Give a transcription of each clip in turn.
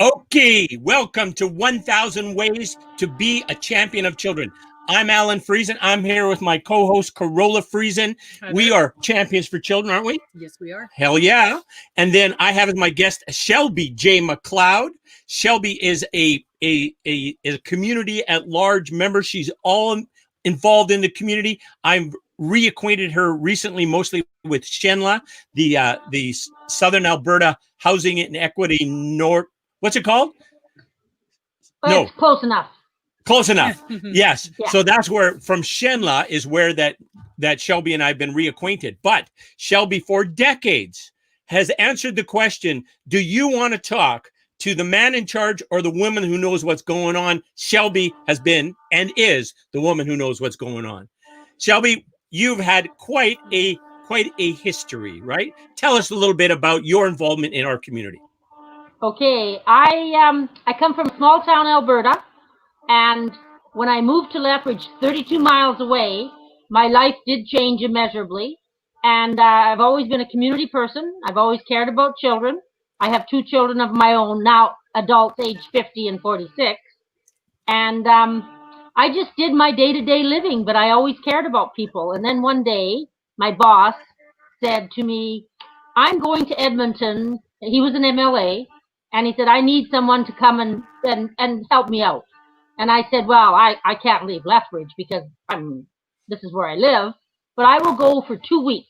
Okay, welcome to 1,000 Ways to Be a Champion of Children. I'm Alan Friesen. I'm here with my co-host, Carola Friesen. We are champions for children, aren't we? Yes, we are. Hell yeah. And then I have as my guest, Shelby J. Macleod. Shelby is a community at large member. She's all involved in the community. I'm reacquainted her recently, mostly with Shenla, the Southern Alberta Housing and Equity North. What's it called? No, it's close enough. Close enough. Yes. Yeah. So that's where from Shenla is where that Shelby and I have been reacquainted. But Shelby, for decades, has answered the question, do you want to talk to the man in charge or the woman who knows what's going on? Shelby has been and is the woman who knows what's going on. Shelby, you've had quite a history, right? Tell us a little bit about your involvement in our community. Okay, I come from small town Alberta, and when I moved to Lethbridge, 32 miles away, my life did change immeasurably. And I've always been a community person. I've always cared about children. I have 2 children of my own, now adults age 50 and 46. And I just did my day-to-day living, but I always cared about people. And then one day, my boss said to me, I'm going to Edmonton. He was an MLA. And he said, I need someone to come and help me out. And I said, well, I can't leave Lethbridge because this is where I live, but I will go for 2 weeks.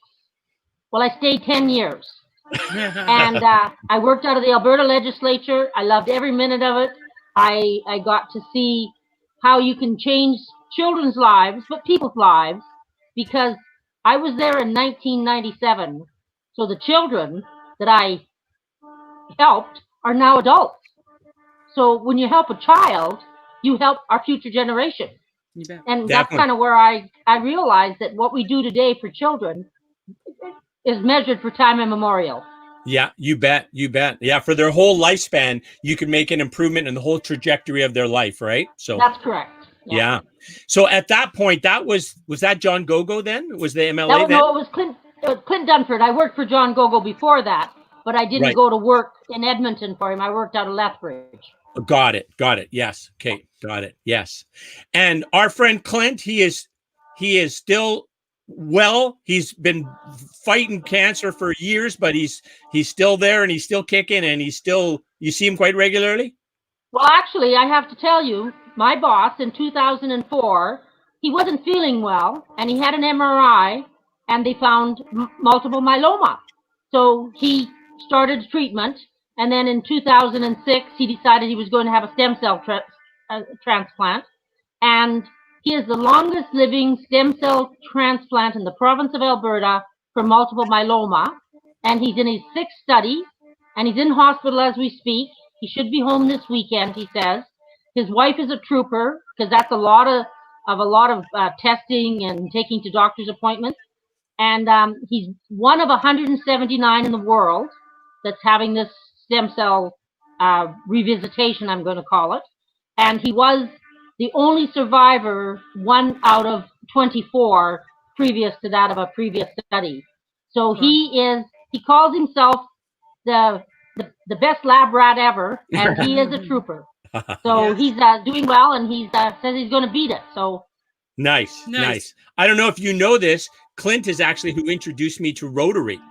Well, I stayed 10 years. And I worked out of the Alberta legislature. I loved every minute of it. I got to see how you can change children's lives, but people's lives, because I was there in 1997. So the children that I helped are now adults. So when you help a child, you help our future generation. And that's kind of where I realized that what we do today for children is measured for time immemorial. Yeah, you bet. You bet. Yeah, for their whole lifespan, you can make an improvement in the whole trajectory of their life, right? So that's correct. Yeah. So at that point, was that John Gogo then? Was the MLA then? No, it was Clint Dunford. I worked for John Gogo before that. But I didn't go to work in Edmonton for him. I worked out of Lethbridge. Got it. Yes. Okay. Got it. Yes. And our friend Clint, he is still well. He's been fighting cancer for years, but he's still there and he's still kicking and you see him quite regularly? Well, actually, I have to tell you, my boss in 2004, he wasn't feeling well and he had an MRI and they found multiple myeloma. So he started treatment, and then in 2006 he decided he was going to have a stem cell transplant, and he is the longest living stem cell transplant in the province of Alberta for multiple myeloma, and he's in his 6th study, and he's in hospital as we speak. He should be home this weekend, he says. His wife is a trooper, because that's a lot of testing and taking to doctor's appointments, and he's one of 179 in the world that's having this stem cell revisitation, I'm going to call it. And he was the only survivor, 1 out of 24, previous to that of a previous study. So he calls himself the best lab rat ever, and he is a trooper. So he's doing well, and he says he's going to beat it. So nice. I don't know if you know this, Clint is actually who introduced me to Rotary.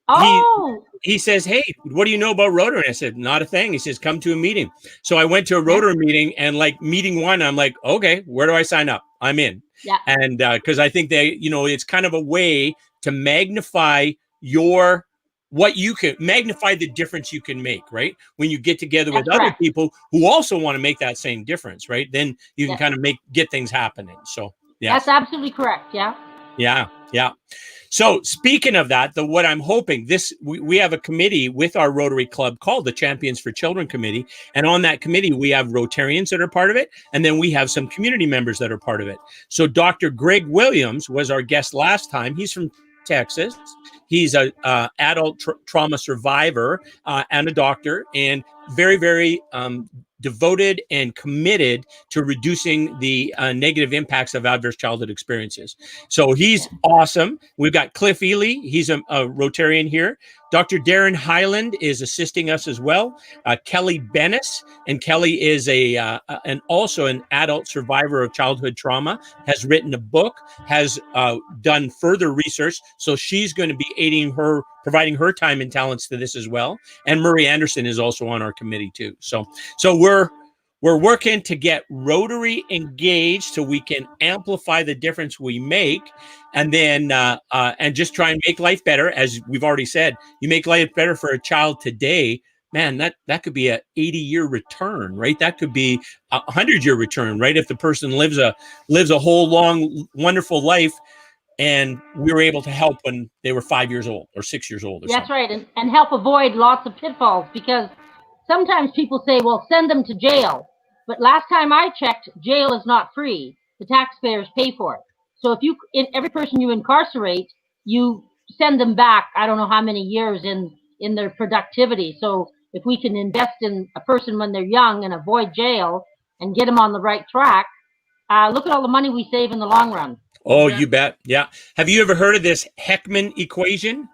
Oh, he says, hey, what do you know about Rotary? And I said, not a thing. He says, come to a meeting. So I went to a Rotary meeting, and like meeting 1, I'm like, okay, where do I sign up? I'm in. Yeah. And because I think it's kind of a way to magnify magnify the difference you can make, right? When you get together with other people who also want to make that same difference, right? Then you can kind of get things happening. So yeah. That's absolutely correct. Yeah. Yeah. So speaking of that, what I'm hoping we have a committee with our Rotary Club called the Champions for Children Committee. And on that committee, we have Rotarians that are part of it. And then we have some community members that are part of it. So Dr. Greg Williams was our guest last time. He's from Texas. He's a adult trauma survivor and a doctor, and very, very devoted and committed to reducing the negative impacts of adverse childhood experiences. So he's awesome. We've got Cliff Ely. He's a Rotarian here. Dr. Darren Highland is assisting us as well. Kelly Bennis, and Kelly is also an adult survivor of childhood trauma, has written a book, has done further research. So she's going to be providing her time and talents to this as well. And Murray Anderson is also on our committee too. So we're working to get Rotary engaged so we can amplify the difference we make, and then and just try and make life better. As we've already said, you make life better for a child today, man, that could be a 80-year return, right? That could be a 100-year return, right? If the person lives a whole long, wonderful life, and we were able to help when they were 5 years old or 6 years old. That's right, and help avoid lots of pitfalls, because sometimes people say, well, send them to jail. But last time I checked, jail is not free. The taxpayers pay for it. So if every person you incarcerate, you send them back, I don't know how many years in their productivity. So if we can invest in a person when they're young and avoid jail and get them on the right track, look at all the money we save in the long run. Oh, you bet. Yeah. Have you ever heard of this Heckman equation?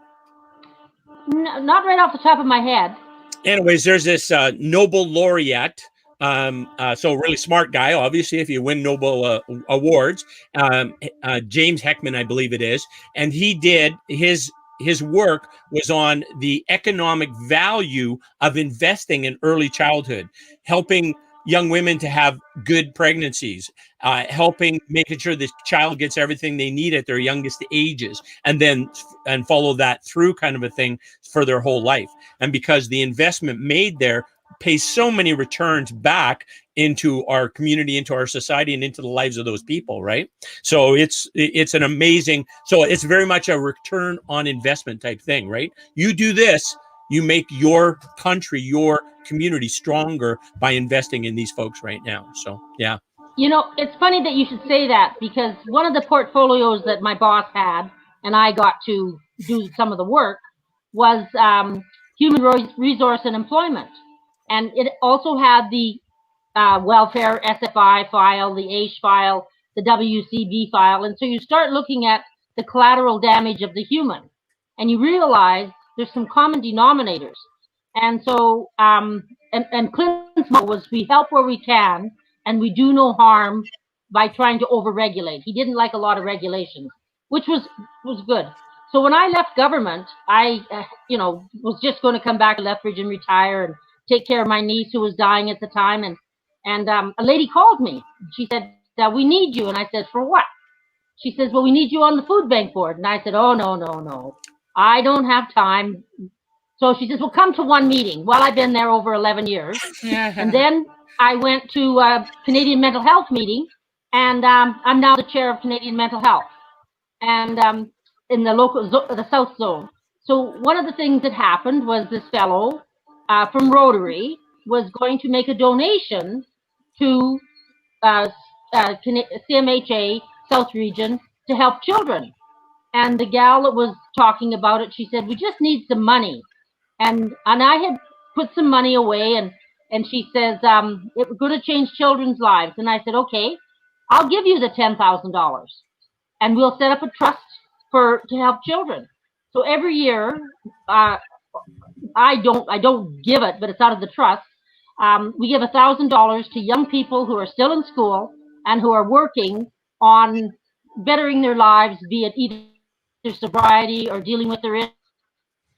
No, not right off the top of my head. Anyways, there's this Nobel laureate, so really smart guy, obviously, if you win Nobel awards, James Heckman, I believe it is, and he did his work was on the economic value of investing in early childhood, helping young women to have good pregnancies, making sure the child gets everything they need at their youngest ages, and follow that through, kind of a thing, for their whole life. And because the investment made there pays so many returns back into our community, into our society, and into the lives of those people, right? So it's an amazing, so it's very much a return on investment type thing, right? You do this, you make your country, your community stronger by investing in these folks right now. So, yeah. You know, it's funny that you should say that, because one of the portfolios that my boss had, and I got to do some of the work, was human resource and employment. And it also had the welfare SFI file, the AISH file, the WCB file. And so you start looking at the collateral damage of the human, and you realize there's some common denominators. And so, and Clinton's motto was, we help where we can, and we do no harm by trying to overregulate. He didn't like a lot of regulations, which was good. So when I left government, I, was just going to come back to Lethbridge and retire and take care of my niece who was dying at the time. And a lady called me. She said, we need you. And I said, for what? She says, well, we need you on the food bank board. And I said, oh, no. I don't have time. So she says, well, come to one meeting. Well, I've been there over 11 years. And then I went to a Canadian Mental Health meeting, and I'm now the chair of Canadian Mental Health, and in the South Zone. So one of the things that happened was this fellow from Rotary was going to make a donation to CMHA South Region to help children. And the gal that was talking about it, she said, we just need some money. And I had put some money away, and she says, we're going to change children's lives. And I said, okay, I'll give you the $10,000, and we'll set up a trust to help children. So every year, I don't give it, but it's out of the trust. We give $1,000 to young people who are still in school and who are working on bettering their lives, be it either sobriety or dealing with their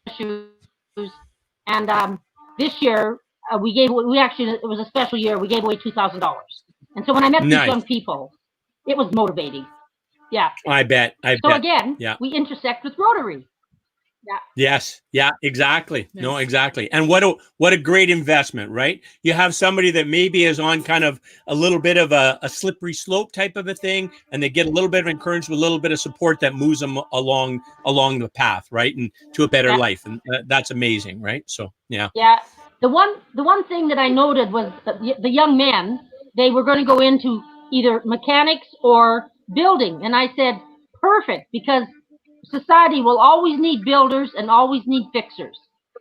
issues. And this year, it was a special year. We gave away $2,000. And so when I met these young people, it was motivating. Yeah. I bet. So again, we intersect with Rotary. Yeah. Yes. Yeah, exactly. Yes. No, exactly. And what a great investment, right? You have somebody that maybe is on kind of a little bit of a slippery slope type of a thing, and they get a little bit of encouragement, a little bit of support that moves them along the path, right? And to a better life. And that's amazing, right? So, yeah. Yeah. The one thing that I noted was the young men, they were going to go into either mechanics or building. And I said, perfect, because society will always need builders and always need fixers.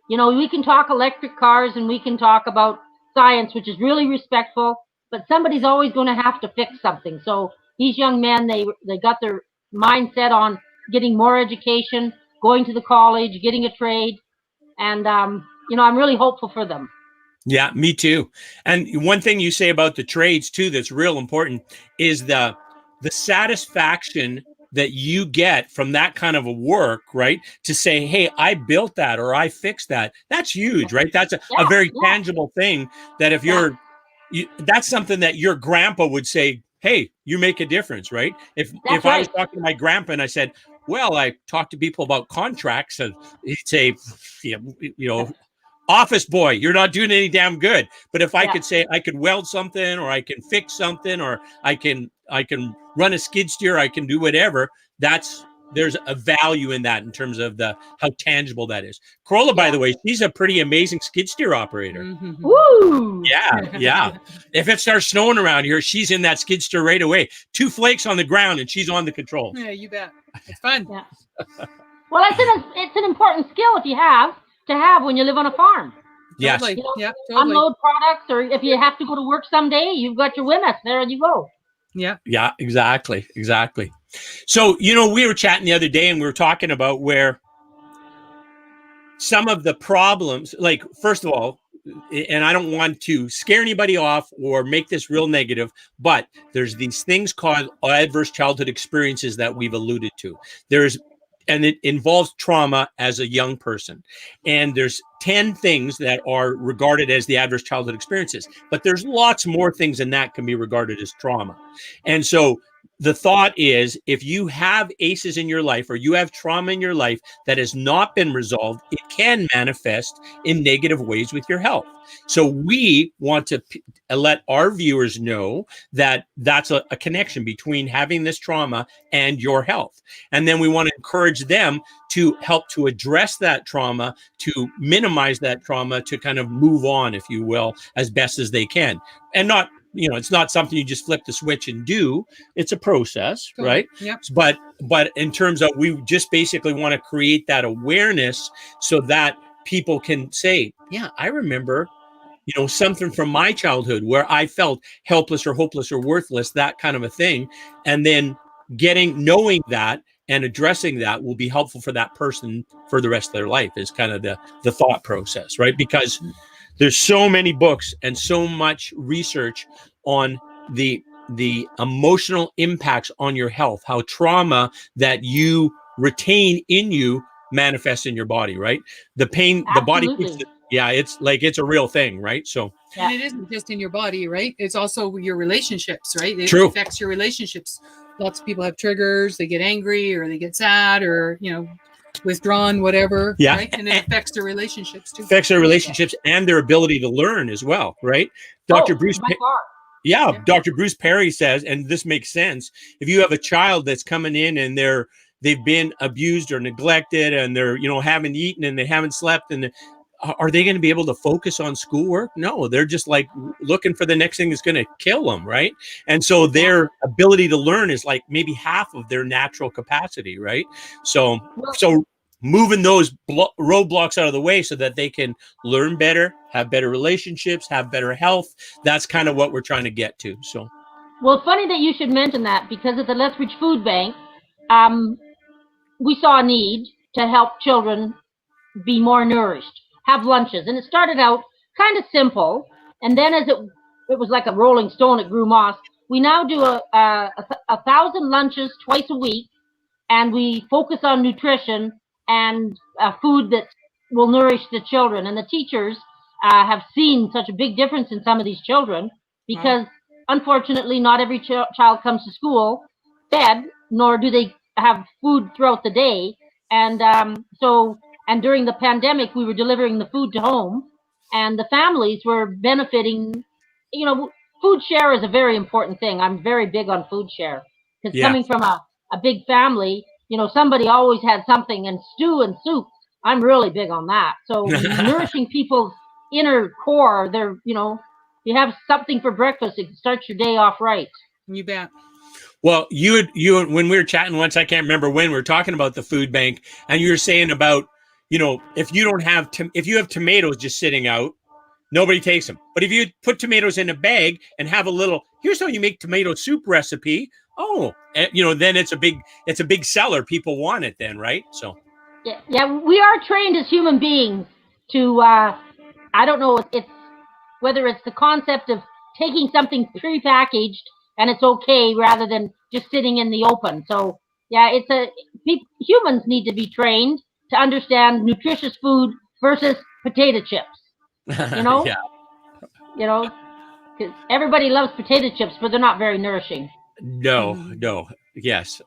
We can talk electric cars and we can talk about science, which is really respectful, but somebody's always going to have to fix something. So these young men, they got their mindset on getting more education, going to the college, getting a trade, And I'm really hopeful for them. Yeah, me too. And one thing you say about the trades too that's real important is the satisfaction that you get from that kind of a work, right? To say, hey, I built that or I fixed that. That's huge, right? That's a very tangible thing that if that's something that your grandpa would say, hey, you make a difference, right? If I was talking to my grandpa and I said, well, I talk to people about contracts, and he'd say, office boy, you're not doing any damn good. But if I could say I could weld something, or I can fix something, or I can run a skid steer, I can do whatever, there's a value in that in terms of how tangible that is. Corolla, by the way, she's a pretty amazing skid steer operator. Mm-hmm. Woo! Yeah. If it starts snowing around here, she's in that skid steer right away. 2 flakes on the ground and she's on the controls. Yeah, you bet. It's fun. Yeah. Well, it's an important skill to have when you live on a farm. Yes. Totally. Totally. Unload products, or if you have to go to work someday, you've got your Wimmis. There you go. Yeah. Yeah, exactly. So, we were chatting the other day and we were talking about where some of the problems, like, first of all, and I don't want to scare anybody off or make this real negative, but there's these things called adverse childhood experiences that we've alluded to. And it involves trauma as a young person. And there's 10 things that are regarded as the adverse childhood experiences, but there's lots more things than that can be regarded as trauma. And so the thought is, if you have ACEs in your life or you have trauma in your life that has not been resolved, it can manifest in negative ways with your health. So we want to let our viewers know that that's a connection between having this trauma and your health. And then we want to encourage them to help to address that trauma, to minimize that trauma, to kind of move on, if you will, as best as they can. And not, it's not something you just flip the switch and do. It's a process, right? Yep. But in terms of, we just basically want to create that awareness so that people can say, yeah, I remember, something from my childhood where I felt helpless or hopeless or worthless, that kind of a thing. And then knowing that and addressing that will be helpful for that person for the rest of their life, is kind of the thought process, right? Because there's so many books and so much research on the emotional impacts on your health, how trauma that you retain in you manifests in your body, right? The pain, the body keeps it's a real thing, right? So, and it isn't just in your body, right? It's also your relationships, right? It True. affects your relationships. Lots of people have triggers, they get angry or they get sad or, withdrawn, whatever. Yeah. Right? And it affects their relationships too. Affects their relationships and their ability to learn as well, right? Dr. Bruce Bruce Perry says, and this makes sense, if you have a child that's coming in and they've been abused or neglected and they're, haven't eaten and they haven't slept, and are they going to be able to focus on schoolwork? No, they're just like looking for the next thing that's going to kill them, right? And so their ability to learn is like maybe half of their natural capacity, right? So moving those roadblocks out of the way so that they can learn better, have better relationships, have better health. That's kind of what we're trying to get to. So, well, funny that you should mention that, because at the Lethbridge Food Bank, we saw a need to help children be more nourished, have lunches. And it started out kind of simple. And then as it was like a rolling stone, it grew moss. We now do 1,000 lunches twice a week, and we focus on nutrition and food that will nourish the children. And the teachers have seen such a big difference in some of these children, because unfortunately not every child comes to school fed, nor do they have food throughout the day. And and during the pandemic, we were delivering the food to home, and the families were benefiting. Food share is a very important thing. I'm very big on food share, because coming from a big family, somebody always had something, and stew and soup. I'm really big on that. So nourishing people's inner core, you have something for breakfast, it starts your day off right. You bet. Well, you when we were chatting once, I can't remember when, we were talking about the food bank, and you were saying about, if you have tomatoes just sitting out, nobody takes them. But if you put tomatoes in a bag and have here's how you make tomato soup recipe. Then it's a big seller. People want it then, right? So. Yeah, we are trained as human beings to I don't know, it's whether it's the concept of taking something prepackaged and it's okay rather than just sitting in the open. So yeah, humans need to be trained to understand nutritious food versus potato chips. You know, Yeah. you know, because everybody loves potato chips, but they're not very nourishing. No. Yes.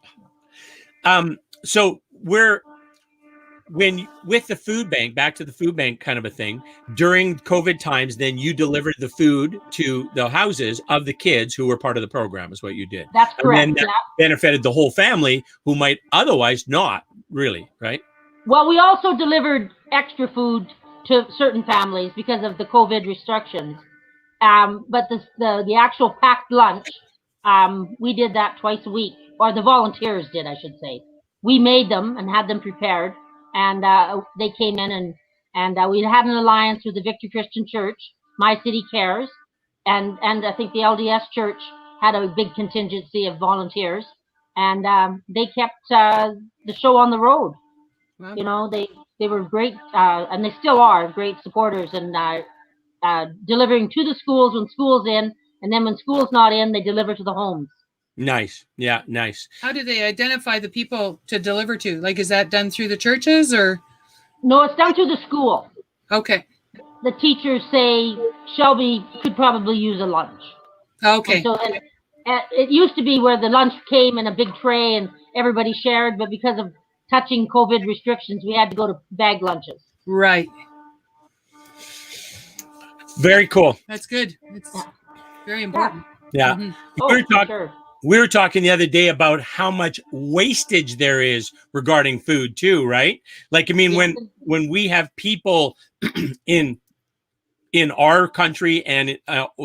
So with the food bank, back to the food bank kind of a thing, during COVID times, then you delivered the food to the houses of the kids who were part of the program, is what you did. That's correct. And then that benefited the whole family who might otherwise not really, right? Well, we also delivered extra food to certain families because of the COVID restrictions. But the actual packed lunch, we did that twice a week, or the volunteers did, I should say. We made them and had them prepared, and they came in and we had an alliance with the Victory Christian Church, My City Cares, and I think the LDS Church had a big contingency of volunteers, and they kept the show on the road. Wow. You know, they were great, and they still are great supporters, and delivering to the schools when school's in, and then when school's not in, they deliver to the homes. Nice. Yeah, nice. How do they identify the people to deliver to? Like, is that done through the churches or? No, it's done through the school. Okay. The teachers say Shelby could probably use a lunch. Okay. And so it used to be where the lunch came in a big tray and everybody shared, but because of touching COVID restrictions, we had to go to bag lunches. Right. Very cool. That's good. It's very important. Yeah. Mm-hmm. We were talking the other day about how much wastage there is regarding food too, right? Like, I mean, when we have people in our country and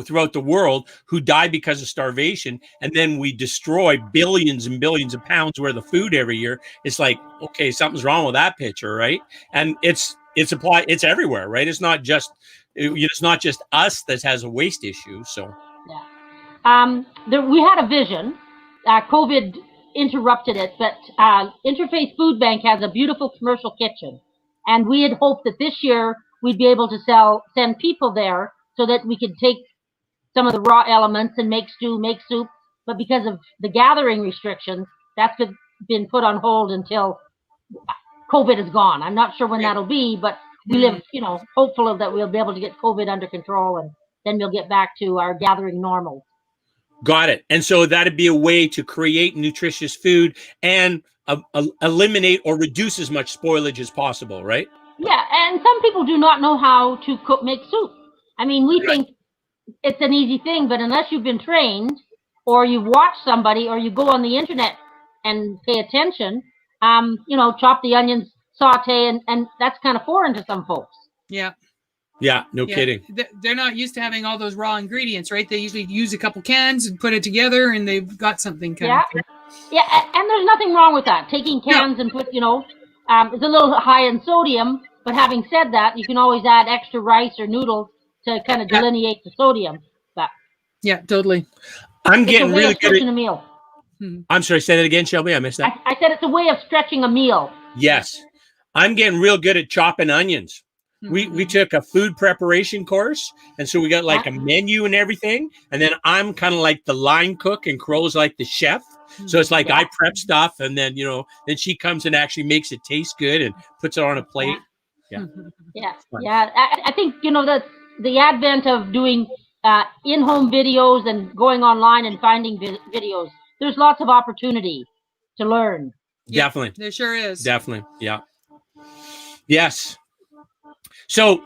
throughout the world who die because of starvation, and then we destroy billions and billions of pounds worth of food every year, it's like, okay, something's wrong with that picture, right? And it's everywhere, right? It's not just us that has a waste issue. So we had a vision. COVID interrupted it, but Interfaith Food Bank has a beautiful commercial kitchen, and we had hoped that this year we'd be able to send people there so that we could take some of the raw elements and make stew, make soup. But because of the gathering restrictions, that's been put on hold until COVID is gone. I'm not sure when that'll be, but we live, hopeful that we'll be able to get COVID under control, and then we'll get back to our gathering normal. Got it. And so that'd be a way to create nutritious food and eliminate or reduce as much spoilage as possible, right? Yeah, and some people do not know how to make soup. I mean, we think it's an easy thing, but unless you've been trained, or you've watched somebody, or you go on the internet and pay attention, chop the onions, saute, and that's kind of foreign to some folks. Yeah. Yeah, no kidding. They're not used to having all those raw ingredients, right? They usually use a couple cans and put it together, and they've got something kind of. Yeah, and there's nothing wrong with that. Taking cans and put, it's a little high in sodium, but having said that, you can always add extra rice or noodles to kind of delineate the sodium. But yeah, totally. I'm getting really good at a meal. I'm sorry, say that again, Shelby. I missed that. I said it's a way of stretching a meal. Yes, I'm getting real good at chopping onions. We took a food preparation course, and so we got like a menu and everything, and then I'm kind of like the line cook and Crow's like the chef. So it's like I prep stuff, and then then she comes and actually makes it taste good and puts it on a plate. Yeah. I think that's the advent of doing in-home videos and going online and finding videos. There's lots of opportunity to learn. Definitely, there sure is. Definitely, yeah. Yes. So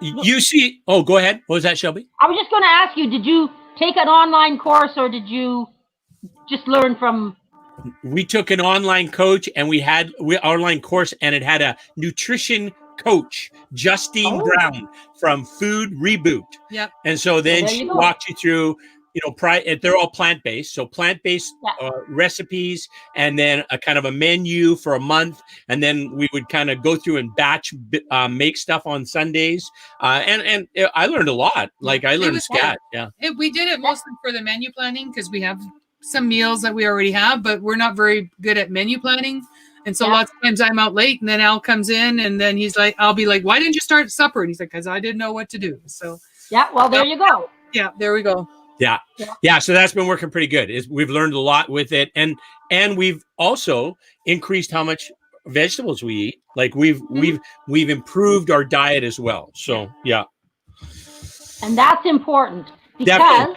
you see, go ahead. What was that, Shelby? I was just going to ask you, did you take an online course or did you just learn from? We took an online coach and we online course, and it had a nutrition coach, Justine Brown from Food Reboot. Yep. And so then she walked you through, they're all plant-based. So plant-based recipes, and then a kind of a menu for a month. And then we would kind of go through and batch make stuff on Sundays. And I learned a lot. Like I learned scat. Yeah. We did it mostly for the menu planning because we have some meals that we already have, but we're not very good at menu planning. And so lots of times I'm out late, and then Al comes in, and then I'll be like, why didn't you start supper? And he's like, because I didn't know what to do. So well, there you go. Yeah, there we go. Yeah. So that's been working pretty good. We've learned a lot with it, and we've also increased how much vegetables we eat. Like we've improved our diet as well. So yeah. And that's important because Definitely.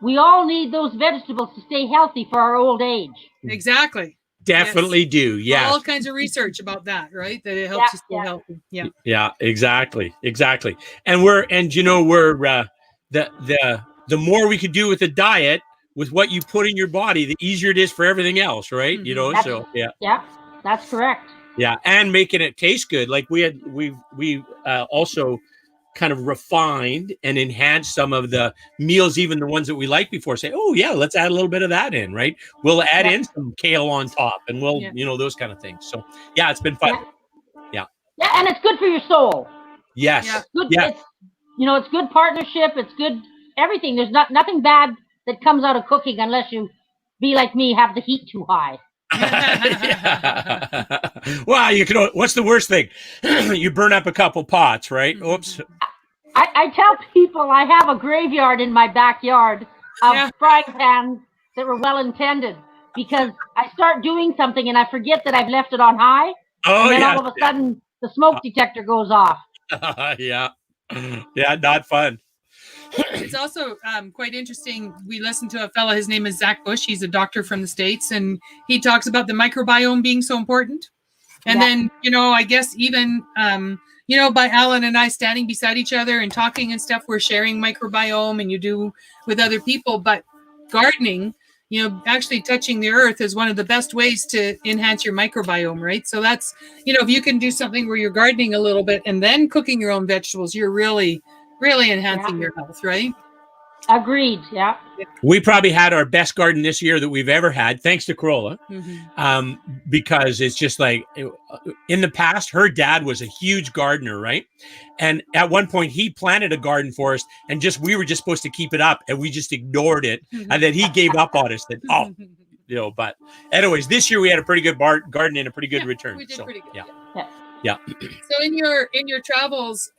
we all need those vegetables to stay healthy for our old age. Exactly. Definitely do. Yeah. All kinds of research about that, right? That it helps you stay healthy. Yeah. Yeah, exactly. And we're the more we could do with the diet, with what you put in your body, the easier it is for everything else, right? Mhm. You know, so yeah. Yeah, that's correct. Yeah, and making it taste good. Like we also kind of refined and enhanced some of the meals, even the ones that we liked before. Say, oh yeah, let's add a little bit of that in, right? We'll add in some kale on top, and we'll those kind of things. So yeah, it's been fun. Yeah, and it's good for your soul. Yes. It's good. It's, it's good partnership. It's good everything. There's nothing bad that comes out of cooking unless you be like me, have the heat too high. Well, you can. What's the worst thing? You burn up a couple pots, right? Oops. I tell people I have a graveyard in my backyard of frying pans that were well intended, because I start doing something and I forget that I've left it on high. Oh, and then all of a sudden the smoke detector goes off. Yeah, not fun. It's also quite interesting. We listened to a fella, his name is Zach Bush. He's a doctor from the States, and he talks about the microbiome being so important. And then, I guess even, by Alan and I standing beside each other and talking and stuff, we're sharing microbiome, and you do with other people. But gardening, actually touching the earth is one of the best ways to enhance your microbiome, right? So that's, if you can do something where you're gardening a little bit and then cooking your own vegetables, you're really enhancing your health, right? Agreed. Yeah. We probably had our best garden this year that we've ever had, thanks to Corolla, because it's just like in the past, her dad was a huge gardener, right? And at one point, he planted a garden for us, and we were just supposed to keep it up, and we just ignored it, and then he gave up on us. But anyways, this year we had a pretty good garden and a pretty good return. We did pretty good. Yeah. So in your travels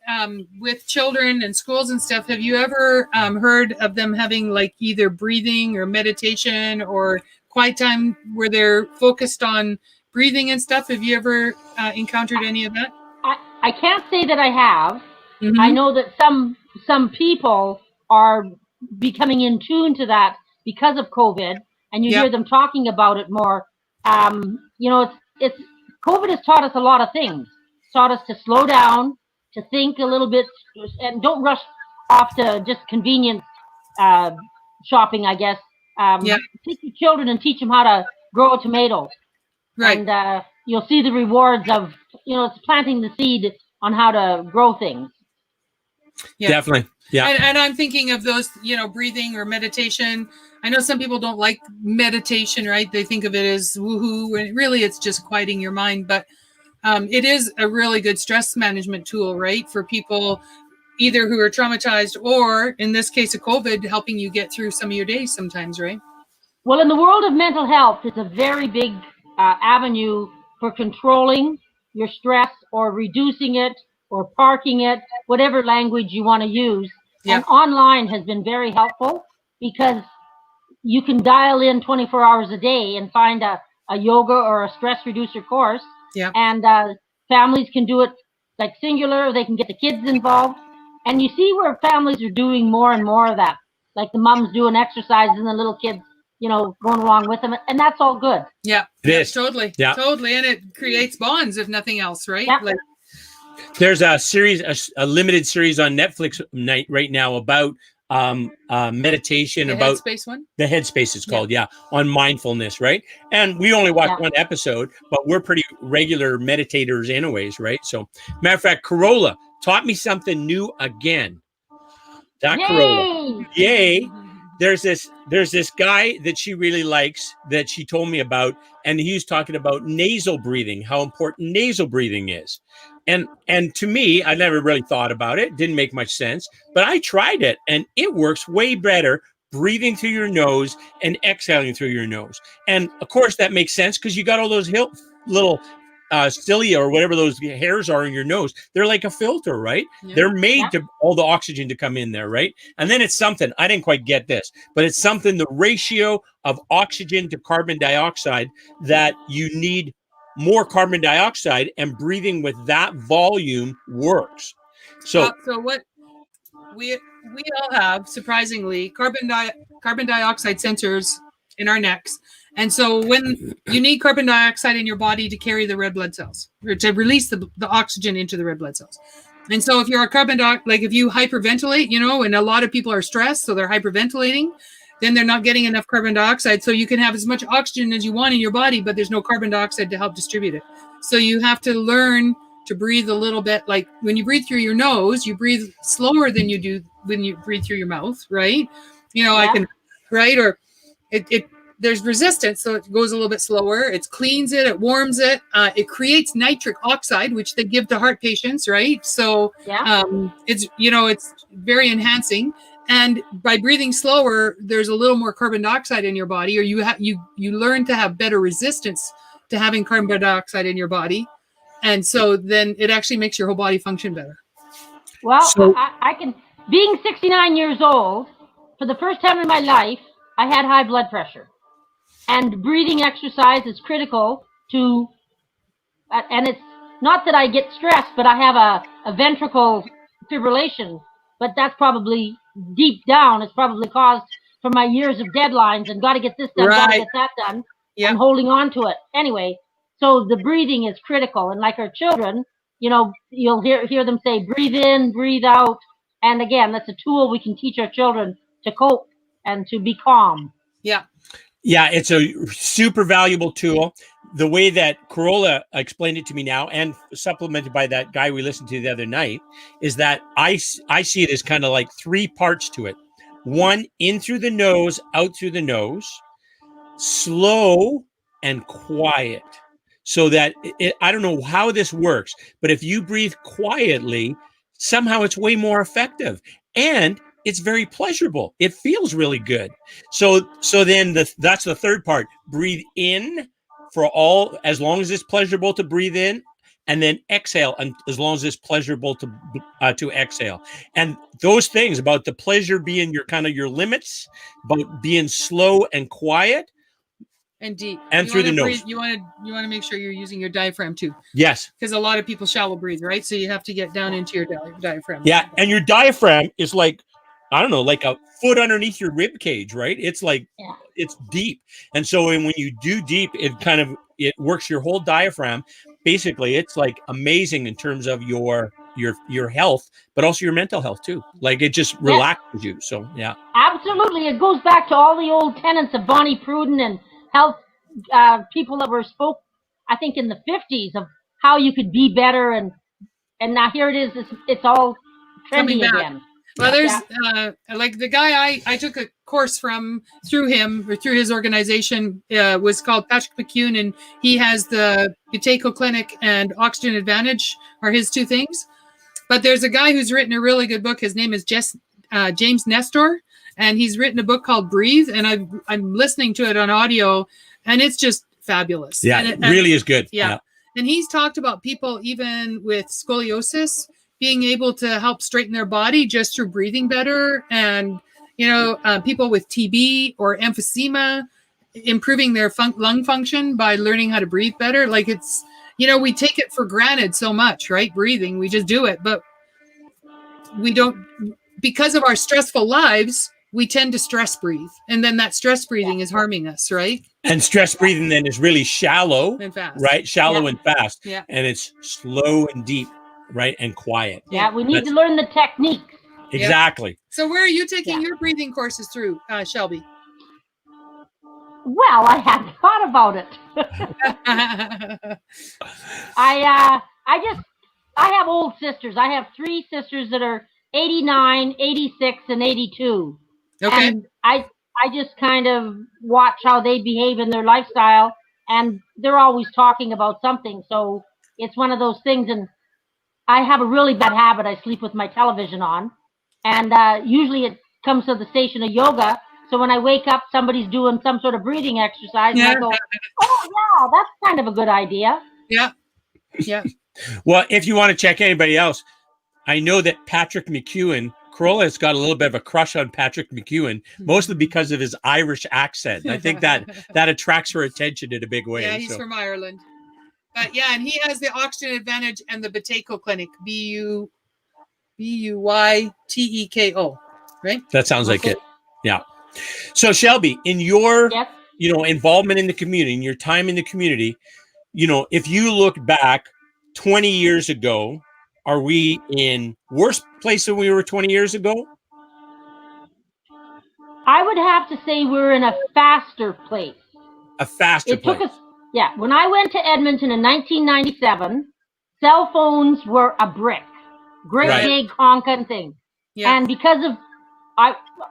with children and schools and stuff, have you ever heard of them having like either breathing or meditation or quiet time where they're focused on breathing and stuff? Have you ever encountered any of that? I can't say that I have. I know that some people are becoming in tune to that because of COVID, and you hear them talking about it more. It's COVID has taught us a lot of things. It's taught us to slow down, to think a little bit, and don't rush off to just convenience shopping, I guess. Take your children and teach them how to grow a tomato. Right. And you'll see the rewards of, it's planting the seed on how to grow things. Yeah. Definitely. Yeah. And I'm thinking of those, breathing or meditation. I know some people don't like meditation, right? They think of it as woohoo, and really it's just quieting your mind. But it is a really good stress management tool, right? For people either who are traumatized or, in this case of COVID, helping you get through some of your days sometimes, right? Well, in the world of mental health, it's a very big avenue for controlling your stress or reducing it or parking it, whatever language you want to use. And online has been very helpful because you can dial in 24 hours a day and find a yoga or a stress reducer course. Yeah. And families can do it like singular, they can get the kids involved. And you see where families are doing more and more of that. Like the moms doing exercise and the little kids, going along with them. And that's all good. Yeah. It is. Totally. Yeah. Totally. And it creates bonds, if nothing else, right? Yeah. Like, there's a series, a limited series on Netflix right now about meditation, about Headspace one. The Headspace is called, on mindfulness, right? And we only watched one episode, but we're pretty regular meditators anyways, right? So, matter of fact, Corolla taught me something new again. That Corolla, yay! There's this guy that she really likes that she told me about, and he's talking about nasal breathing, how important nasal breathing is. And to me, I never really thought about it. Didn't make much sense, but I tried it and it works way better breathing through your nose and exhaling through your nose. And of course that makes sense because you got all those little cilia or whatever those hairs are in your nose, they're like a filter, right? Yeah. They're made to all the oxygen to come in there, right? And then it's something, I didn't quite get this, but it's something, the ratio of oxygen to carbon dioxide, that you need more carbon dioxide, and breathing with that volume works. So what we all have, surprisingly, carbon dioxide sensors in our necks. And so when you need carbon dioxide in your body to carry the red blood cells, or to release the oxygen into the red blood cells. And so if you're a like if you hyperventilate, and a lot of people are stressed, so they're hyperventilating, then they're not getting enough carbon dioxide. So you can have as much oxygen as you want in your body, but there's no carbon dioxide to help distribute it. So you have to learn to breathe a little bit. Like when you breathe through your nose, you breathe slower than you do when you breathe through your mouth, right? I can, right? Or there's resistance, so it goes a little bit slower. It cleans it, it warms it, it creates nitric oxide, which they give to heart patients, right? So it's it's very enhancing. And by breathing slower, there's a little more carbon dioxide in your body, or you learn to have better resistance to having carbon dioxide in your body, and so then it actually makes your whole body function better. Well, so, I can, being 69 years old, for the first time in my life, I had high blood pressure. And breathing exercise is critical to, and it's not that I get stressed, but I have a ventricle fibrillation, but that's probably deep down, it's probably caused from my years of deadlines and got to get this done, got to get that done, and holding on to it. Anyway, so the breathing is critical. And like our children, you'll hear them say, breathe in, breathe out. And again, that's a tool we can teach our children to cope and to be calm. Yeah, it's a super valuable tool. The way that Corolla explained it to me now, and supplemented by that guy we listened to the other night, is that I see it as kind of like 3 parts to it. 1, in through the nose, out through the nose, slow and quiet. So that I don't know how this works, but if you breathe quietly, somehow it's way more effective. And it's very pleasurable. It feels really good. So then that's the third part. Breathe in as long as it's pleasurable to breathe in, and then exhale as long as it's pleasurable to exhale. And those things about the pleasure being your limits, about being slow and quiet, and deep, and through the nose. You want to make sure you're using your diaphragm too. Yes, because a lot of people shallow breathe, right? So you have to get down into your diaphragm. Yeah, and your diaphragm is like, I don't know, like a foot underneath your rib cage, right? It's like, it's deep. And so when you do deep, it works your whole diaphragm. Basically, it's like amazing in terms of your health, but also your mental health too. Like it just relaxes you. So yeah. Absolutely. It goes back to all the old tenets of Bonnie Pruden and health people that were spoke, I think, in the 50s of how you could be better. And now here it is. It's all trendy again. Well, there's like the guy I took a course through his organization was called Patrick McCune, and he has the Buteyko Clinic and Oxygen Advantage are his 2 things. But there's a guy who's written a really good book. His name is James Nestor, and he's written a book called Breathe, and I'm listening to it on audio, and it's just fabulous. Yeah, it really is good. Yeah. And he's talked about people even with scoliosis being able to help straighten their body just through breathing better. And, people with TB or emphysema, improving their lung function by learning how to breathe better. Like it's, we take it for granted so much, right? Breathing, we just do it, but we don't, because of our stressful lives, we tend to stress breathe. And then that stress breathing is harming us, right? And stress breathing then is really shallow and fast, right? Shallow and fast. Yeah. And it's slow and deep, right? And quiet. Yeah, we need to learn the techniques. Exactly. So where are you taking your breathing courses through, Shelby? Well, I hadn't thought about it. I have old sisters. I have 3 sisters that are 89, 86, and 82. Okay. And I just kind of watch how they behave in their lifestyle, and they're always talking about something. So it's one of those things. And I have a really bad habit. I sleep with my television on, and usually it comes to the station of yoga, So when I wake up, somebody's doing some sort of breathing exercise, and I go, "Oh yeah, that's kind of a good idea." Yeah. Yeah. Well, if you want to check anybody else, I know that Patrick McEwen, Corolla has got a little bit of a crush on Patrick McEwen, mostly because of his Irish accent. I think that attracts her attention in a big way. Yeah, he's from Ireland. But yeah, and he has the Oxygen Advantage and the Buteyko Clinic, Buyteko, right? That sounds like it. Yeah. So Shelby, in your Yes. involvement in the community, in your time in the community, if you look back 20 years ago, are we in worse place than we were 20 years ago? I would have to say we're in a faster place. A faster It place. took us, yeah. When I went to Edmonton in 1997, cell phones were a brick, great Right. big honking thing. Yeah. And because of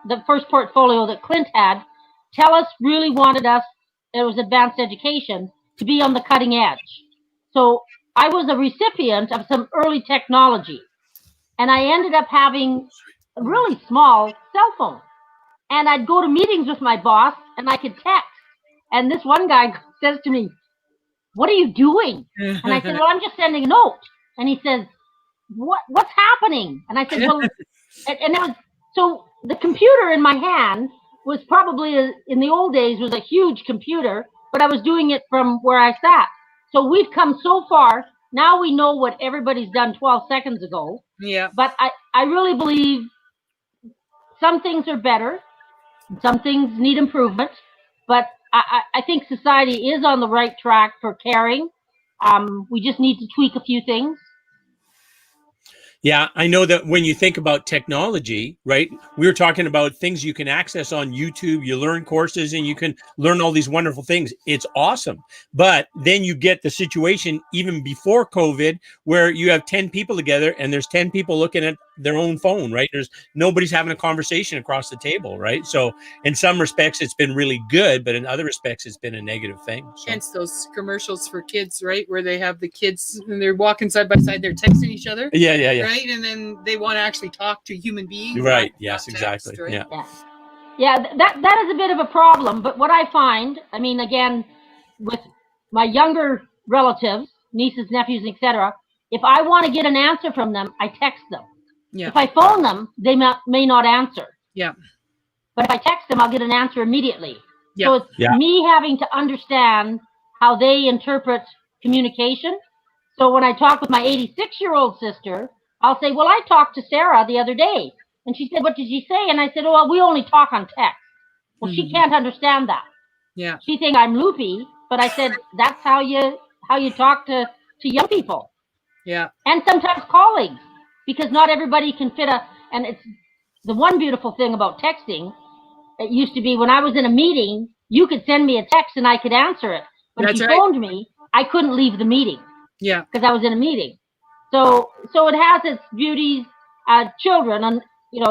the first portfolio that Clint had, TELUS really wanted us, it was advanced education, to be on the cutting edge. So I was a recipient of some early technology, and I ended up having a really small cell phone. And I'd go to meetings with my boss, and I could text. And this one guy says to me, "What are you doing?" And I said, "Well, I'm just sending a note." And he says, "What's happening?" And I said, "Well," and it was, so the computer in my hand was probably, in the old days, was a huge computer, but I was doing it from where I sat. So we've come so far. Now we know what everybody's done 12 seconds ago. Yeah. But I really believe some things are better. Some things need improvement. But I think society is on the right track for caring. We just need to tweak a few things. Yeah, I know that when you think about technology, right? We were talking about things you can access on YouTube. You learn courses and you can learn all these wonderful things. It's awesome. But then you get the situation even before COVID where you have 10 people together and there's 10 people looking at their own phone, right? Nobody's having a conversation across the table, right? So in some respects, it's been really good, but in other respects, it's been a negative thing. So. Hence those commercials for kids, right? Where they have the kids and they're walking side by side, they're texting each other. Yeah. Right? And then they want to actually talk to human beings. Right. Not Yes, text, exactly. right? Yeah, that is a bit of a problem. But what I find, I mean, again, with my younger relatives, nieces, nephews, etc., if I want to get an answer from them, I text them. Yeah. If I phone them, they may not answer. Yeah. But if I text them, I'll get an answer immediately. Yeah. So it's me having to understand how they interpret communication. So when I talk with my 86-year-old sister, I'll say, "Well, I talked to Sarah the other day." And she said, "What did she say?" And I said, "Oh, well, we only talk on text." Well, she can't understand that. Yeah. She thinks I'm loopy, but I said, that's how you talk to young people. Yeah. And sometimes colleagues, because not everybody can fit and it's the one beautiful thing about texting. It used to be when I was in a meeting, you could send me a text and I could answer it. But if you phoned me, I couldn't leave the meeting. Yeah. Because I was in a meeting. So it has its beauties. Children, and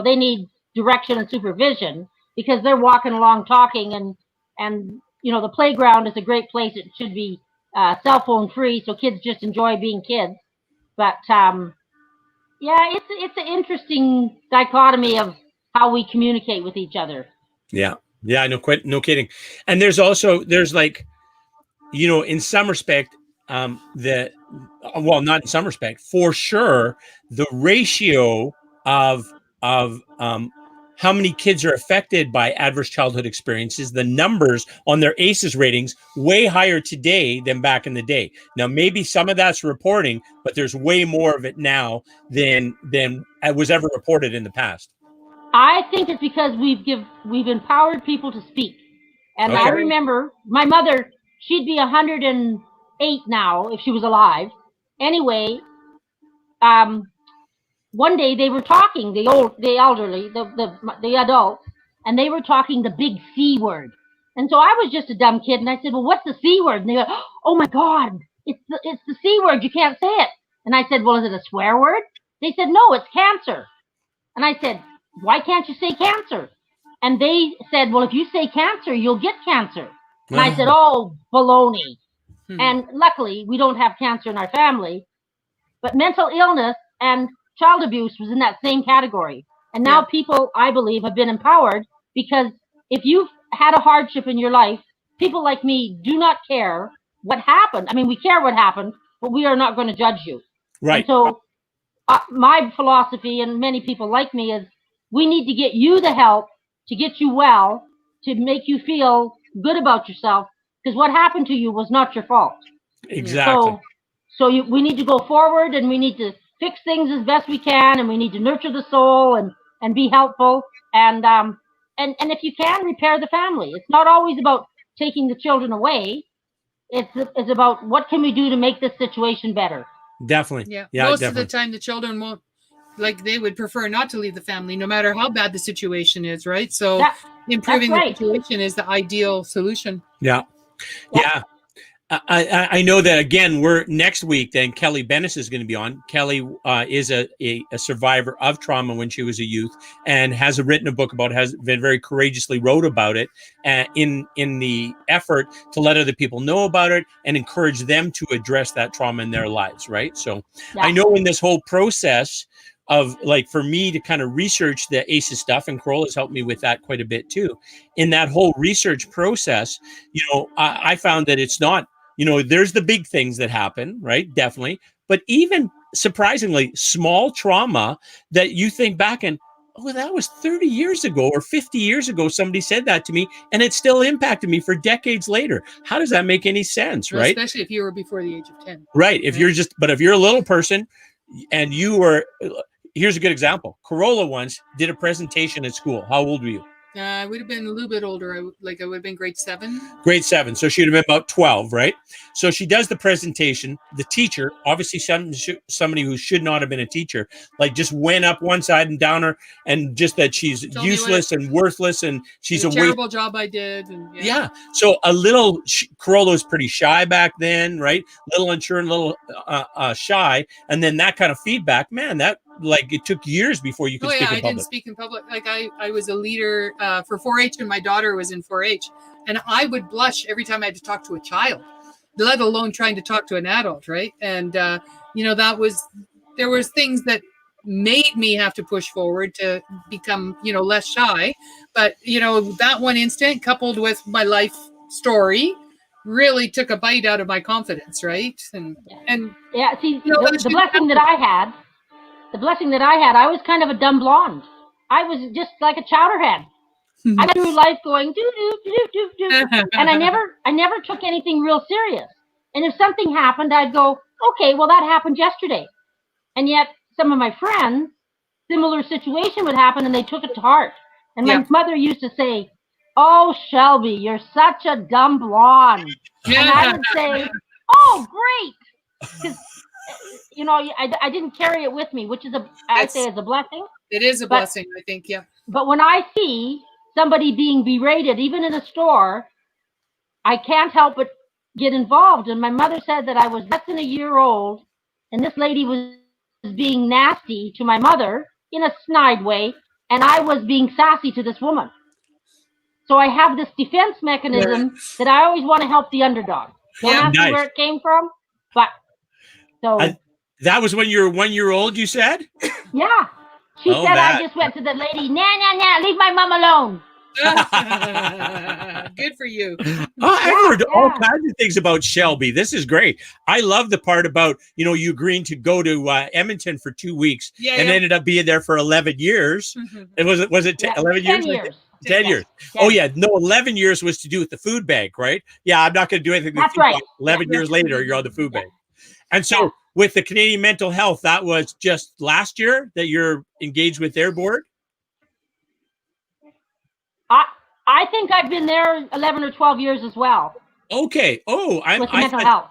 they need direction and supervision because they're walking along talking, and the playground is a great place. It should be cell phone free, so kids just enjoy being kids. But it's an interesting dichotomy of how we communicate with each other. Yeah, no kidding. And there's like, in some respect, not in some respect, for sure, the ratio of how many kids are affected by adverse childhood experiences, the numbers on their ACEs ratings, way higher today than back in the day. Now, maybe some of that's reporting, but there's way more of it now than was ever reported in the past. I think it's because we've empowered people to speak. And I remember my mother, she'd be 108 now if she was alive. Anyway, one day they were talking, the elderly, the adults, and they were talking the big C word. And so I was just a dumb kid, and I said, "Well, what's the C word?" And they go, "Oh my God, it's the C word. You can't say it." And I said, "Well, is it a swear word?" They said, "No, it's cancer." And I said, "Why can't you say cancer?" And they said, "Well, if you say cancer, you'll get cancer." And I said, "Oh, baloney." And luckily, we don't have cancer in our family. But mental illness and child abuse was in that same category. And now people, I believe, have been empowered because if you've had a hardship in your life, people like me do not care what happened. I mean, we care what happened, but we are not going to judge you. Right. And so my philosophy, and many people like me, is we need to get you the help to get you well, to make you feel good about yourself, because what happened to you was not your fault. Exactly. So we need to go forward, and we need to fix things as best we can, and we need to nurture the soul and be helpful, and if you can, repair the family. It's not always about taking the children away. It's about what can we do to make this situation better. Definitely. Yeah. Most of the time, the children won't, like, they would prefer not to leave the family, no matter how bad the situation is, right? So improving the situation is the ideal solution. Yeah. I know that, again, we're next week, then Kelly Bennis is going to be on. Kelly is a survivor of trauma when she was a youth, and has written a book about it, has been very courageously wrote about it in the effort to let other people know about it and encourage them to address that trauma in their lives, right? So I know in this whole process of, like, for me to kind of research the ACEs stuff, and Corolla has helped me with that quite a bit too. In that whole research process, I found that it's not, there's the big things that happen, right? Definitely. But even surprisingly, small trauma that you think back and, oh, that was 30 years ago or 50 years ago, somebody said that to me, and it still impacted me for decades later. How does that make any sense, right? Especially if you were before the age of 10. Right. If you're a little person and you were, here's a good example. Corolla once did a presentation at school. How old were you? I would have been a little bit older. I would have been grade 7. Grade 7. So she'd have been about 12, right? So she does the presentation. The teacher, obviously somebody who should not have been a teacher, like, just went up one side and down her, and just that she's useless and worthless, and she's a terrible job I did. And yeah. So a little, Corolla was pretty shy back then, right? Little unsure and little shy. And then that kind of feedback, man, that, like, it took years before you could speak in public. I didn't speak in public. Like, I was a leader for 4-H, and my daughter was in 4-H, and I would blush every time I had to talk to a child, let alone trying to talk to an adult, right? And there was things that made me have to push forward to become less shy. But that one instant, coupled with my life story, really took a bite out of my confidence, right? And yeah, see, the blessing that I had. The blessing that I had, I was kind of a dumb blonde. I was just like a chowderhead. I went through life going do do do do do, and I never took anything real serious. And if something happened, I'd go, okay, well, that happened yesterday. And yet, some of my friends, similar situation would happen, and they took it to heart. And my mother used to say, "Oh, Shelby, you're such a dumb blonde," and I would say, "Oh, great," because I didn't carry it with me, which is I say is a blessing. It is a blessing, I think, yeah. But when I see somebody being berated, even in a store, I can't help but get involved. And my mother said that I was less than a year old, and this lady was being nasty to my mother in a snide way, and I was being sassy to this woman. So I have this defense mechanism that I always want to help the underdog. Don't ask me where it came from, but so that was when you were 1 year old, you said? Yeah. She said I just went to the lady, nah, leave my mom alone. Good for you. I've heard all kinds of things about Shelby. This is great. I love the part about, you agreeing to go to Edmonton for 2 weeks and ended up being there for 11 years. And was it 11 years? 10 years. 10 years. Yeah. Oh, yeah. No, 11 years was to do with the food bank, right? Yeah, I'm not going to do anything. That's right. 11 years later, you're on the food bank. And so with the Canadian Mental Health, that was just last year that you're engaged with their board? I think I've been there 11 or 12 years as well. Okay. Oh, with mental health.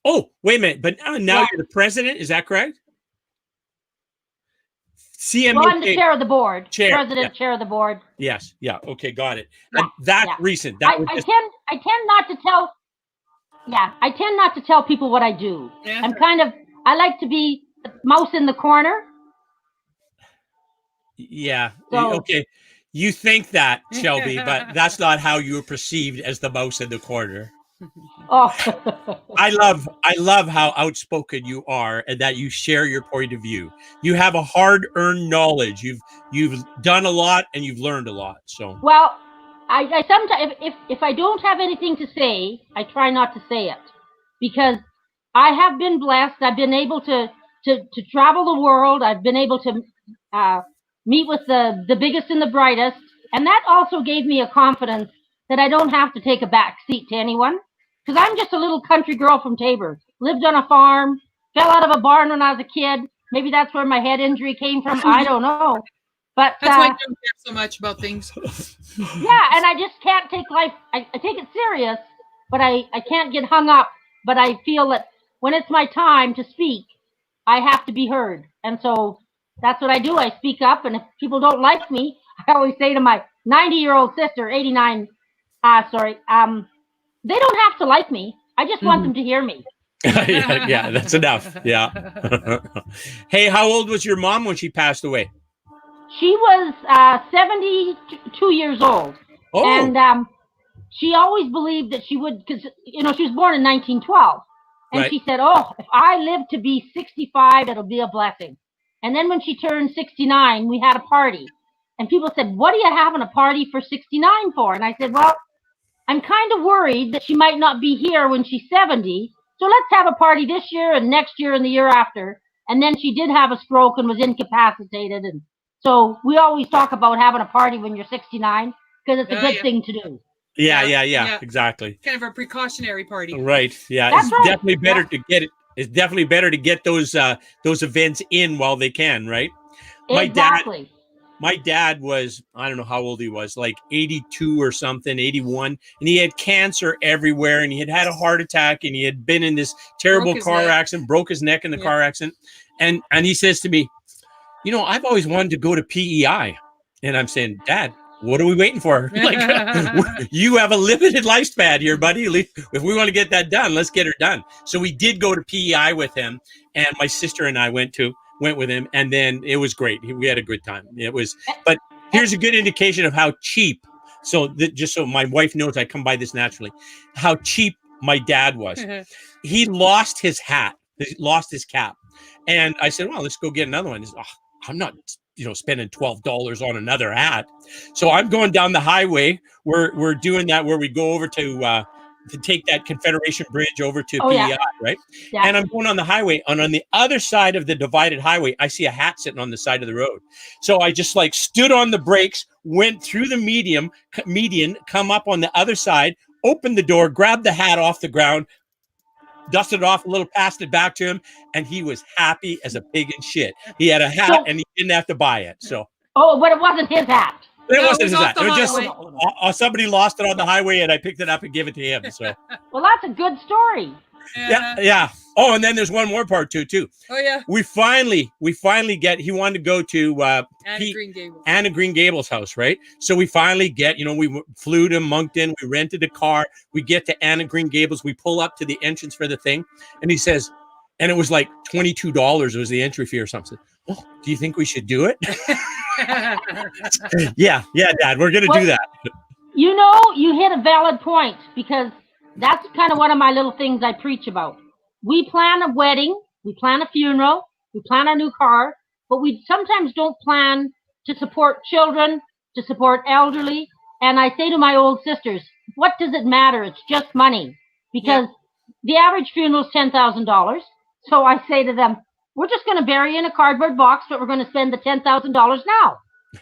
Oh, wait a minute. But now you're the president. Is that correct? CMA. Well, I'm the chair of the board. Chair of the board. Yes. Yeah. Okay. Got it. Yeah. That's recent. That I tend not to tell. Yeah, I tend not to tell people what I do. Yeah. I like to be the mouse in the corner. Yeah. So, okay. You think that, Shelby, but that's not how you were perceived as the mouse in the corner. Oh. I love how outspoken you are and that you share your point of view. You have a hard-earned knowledge. You've done a lot and you've learned a lot. So well, I sometimes, if I don't have anything to say, I try not to say it, because I have been blessed. I've been able to travel the world. I've been able to meet with the biggest and the brightest, and that also gave me a confidence that I don't have to take a back seat to anyone, because I'm just a little country girl from Tabor, lived on a farm, fell out of a barn when I was a kid. Maybe that's where my head injury came from. I don't know. But That's why I don't care so much about things. yeah, and I just can't take life. I take it serious, but I can't get hung up. But I feel that when it's my time to speak, I have to be heard. And so that's what I do. I speak up, and if people don't like me, I always say to my 90-year-old sister, 89, they don't have to like me. I just want them to hear me. Yeah, that's enough. Yeah. Hey, how old was your mom when she passed away? She was 72 years old. Oh. And she always believed that she would, because, she was born in 1912. And Right. she said, oh, if I live to be 65, it'll be a blessing. And then when she turned 69, we had a party. And people said, what are you having a party for 69 for? And I said, well, I'm kind of worried that she might not be here when she's 70. So let's have a party this year and next year and the year after. And then she did have a stroke and was incapacitated. And so we always talk about having a party when you're 69, because it's a good thing to do. Yeah, exactly. Kind of a precautionary party. Right. Yeah. That's it's right. definitely better to get it. It's definitely better to get those events in while they can, right? Exactly. My dad was, I don't know how old he was, like 82 or something, 81. And he had cancer everywhere, and he had had a heart attack, and he had been in this terrible car accident, broke his neck in the car accident. And he says to me, I've always wanted to go to PEI. And I'm saying, Dad, what are we waiting for? Like, you have a limited lifespan here, buddy. If we want to get that done, let's get her done. So we did go to PEI with him, and my sister and I went with him, and then it was great. We had a good time. But here's a good indication of how cheap. So just so my wife knows, I come by this naturally, how cheap my dad was. He lost his hat. He lost his cap. And I said, well, let's go get another one. He said, I'm not, spending $12 on another hat. So I'm going down the highway. We're doing that where we go over to take that Confederation Bridge over to PEI, right? Yeah. And I'm going on the highway, and on the other side of the divided highway, I see a hat sitting on the side of the road. So I just stood on the brakes, went through the median, come up on the other side, opened the door, grabbed the hat off the ground, dusted it off a little, passed it back to him, and he was happy as a pig in shit. He had a hat, and he didn't have to buy it. So. Oh, but it wasn't his hat. It wasn't his hat. It was just somebody lost it on the highway, and I picked it up and gave it to him. So. Well, that's a good story. Yeah. Oh, and then there's one more part too. Oh yeah. We finally get. He wanted to go to Anna Green Gables' house, right? So we finally get. We flew to Moncton. We rented a car. We get to Anna Green Gables. We pull up to the entrance for the thing, and he says, and it was like $22 was the entry fee or something. Oh, do you think we should do it? Yeah, Dad, we're gonna do that. You hit a valid point, because that's kind of one of my little things I preach about. We plan a wedding, we plan a funeral, we plan a new car, but we sometimes don't plan to support children, to support elderly. And I say to my old sisters, what does it matter? It's just money. Because the average funeral is $10,000. So I say to them, we're just going to bury you in a cardboard box, but we're going to spend the $10,000 now.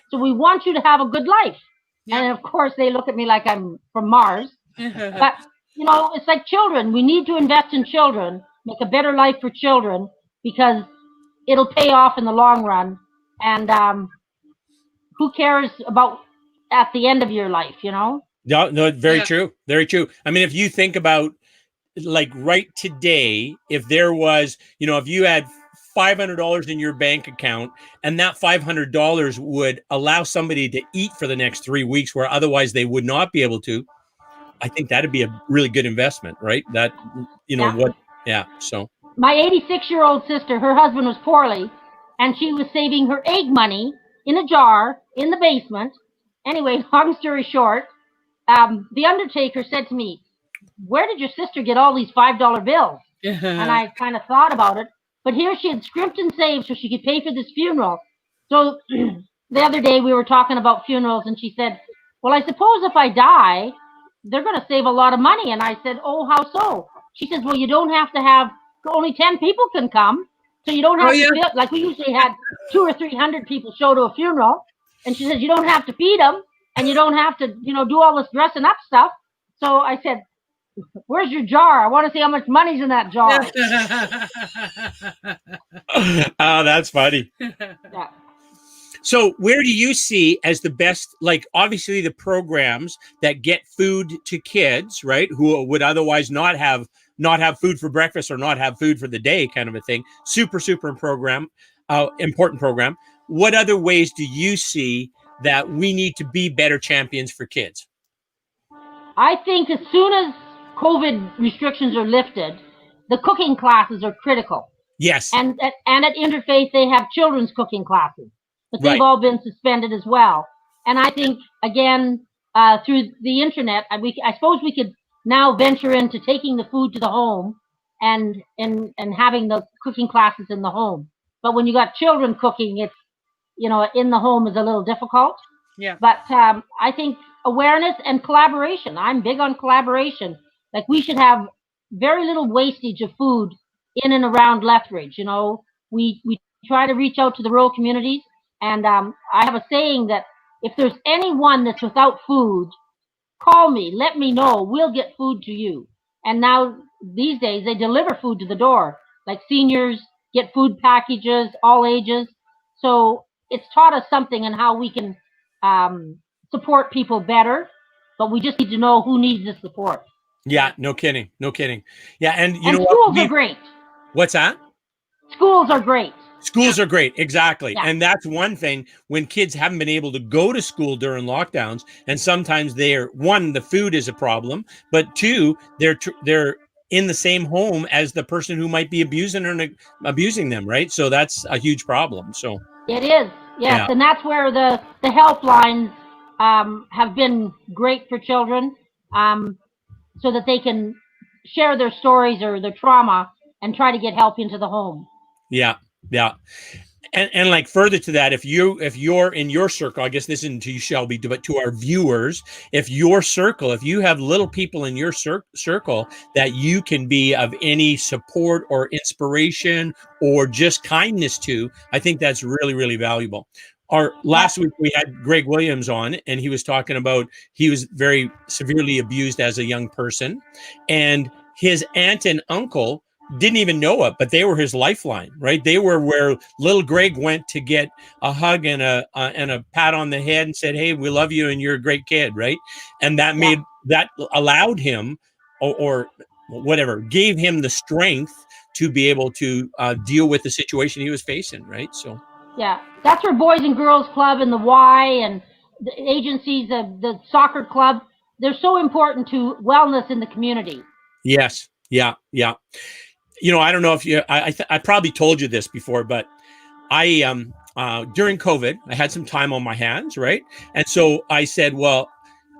So we want you to have a good life. Yeah. And of course, they look at me like I'm from Mars. But, it's like children. We need to invest in children, make a better life for children, because it'll pay off in the long run. And who cares about at the end of your life, No, very true. Very true. I mean, if you think about, right today, if there was, if you had $500 in your bank account, and that $500 would allow somebody to eat for the next 3 weeks where otherwise they would not be able to, I think that'd be a really good investment, right? That, so. My 86-year-old sister, her husband was poorly, and she was saving her egg money in a jar in the basement. Anyway, long story short, the undertaker said to me, where did your sister get all these $5 bills? And I kind of thought about it. But here she had scrimped and saved so she could pay for this funeral. So the other day we were talking about funerals, and she said, well, I suppose if I die, they're going to save a lot of money. And I said, oh, how so? She says, well, you don't have to have, only 10 people can come. So you don't have to feel, like we usually had 200 or 300 people show to a funeral. And she says, you don't have to feed them and you don't have to, do all this dressing up stuff. So I said, where's your jar? I want to see how much money's in that jar. Oh, that's funny. Yeah. So where do you see as the best, like obviously the programs that get food to kids, right, who would otherwise not have food for breakfast or not have food for the day, kind of a thing. Super important program. What other ways do you see that we need to be better champions for kids? I think as soon as COVID restrictions are lifted, the cooking classes are critical. Yes. And at Interfaith, they have children's cooking classes, but they've all been suspended as well. And I think, again, through the internet, I suppose we could now venture into taking the food to the home and having the cooking classes in the home. But when you got children cooking, it's, in the home is a little difficult. Yeah. But I think awareness and collaboration. I'm big on collaboration. Like we should have very little wastage of food in and around Lethbridge. We try to reach out to the rural communities. And I have a saying that if there's anyone that's without food, call me, let me know, we'll get food to you. And now these days they deliver food to the door, like seniors get food packages, all ages. So it's taught us something in how we can support people better, but we just need to know who needs the support. Yeah, no kidding. Yeah, and schools are great. What's that? Schools are great. Schools are great, exactly. Yeah. And that's one thing when kids haven't been able to go to school during lockdowns, and sometimes the food is a problem, but two, they're in the same home as the person who might be abusing them, right? So that's a huge problem. So it is, yes, yeah. And that's where the helplines have been great for children, so that they can share their stories or their trauma and try to get help into the home. Yeah. Yeah. And like further to that, if you're in your circle, I guess this isn't to you, Shelby, but to our viewers, if you have little people in your circle that you can be of any support or inspiration or just kindness to, I think that's really, really valuable. Last week we had Greg Williams on, and he was talking about he was very severely abused as a young person, and his aunt and uncle didn't even know it, but they were his lifeline, right? They were where little Greg went to get a hug and a pat on the head and said, "Hey, we love you and you're a great kid," right? And that that allowed him, or whatever, gave him the strength to be able to deal with the situation he was facing, right? So yeah, that's where Boys and Girls Club and the Y and the agencies, the soccer club, they're so important to wellness in the community. Yes, yeah. I don't know if I probably told you this before, but I during COVID, I had some time on my hands, right? And so I said, well,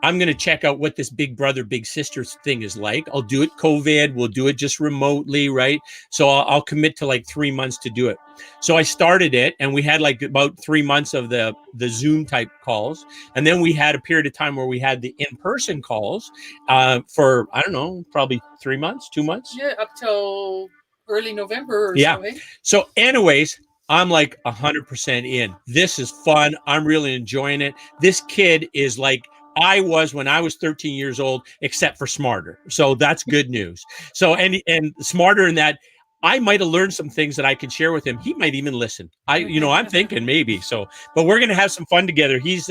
I'm going to check out what this big brother, big sister thing is like. I'll do it COVID. We'll do it just remotely, right? So I'll commit to like 3 months to do it. So I started it, and we had like about 3 months of the Zoom type calls. And then we had a period of time where we had the in-person calls for, I don't know, probably 3 months, 2 months. Yeah, up till early November or yeah. so. Eh? So anyways, I'm like 100% in. This is fun. I'm really enjoying it. This kid is like I was when I was 13 years old, except for smarter. So that's good news. So, and smarter in that I might have learned some things that I could share with him. He might even listen. I'm thinking maybe so, but we're going to have some fun together. He's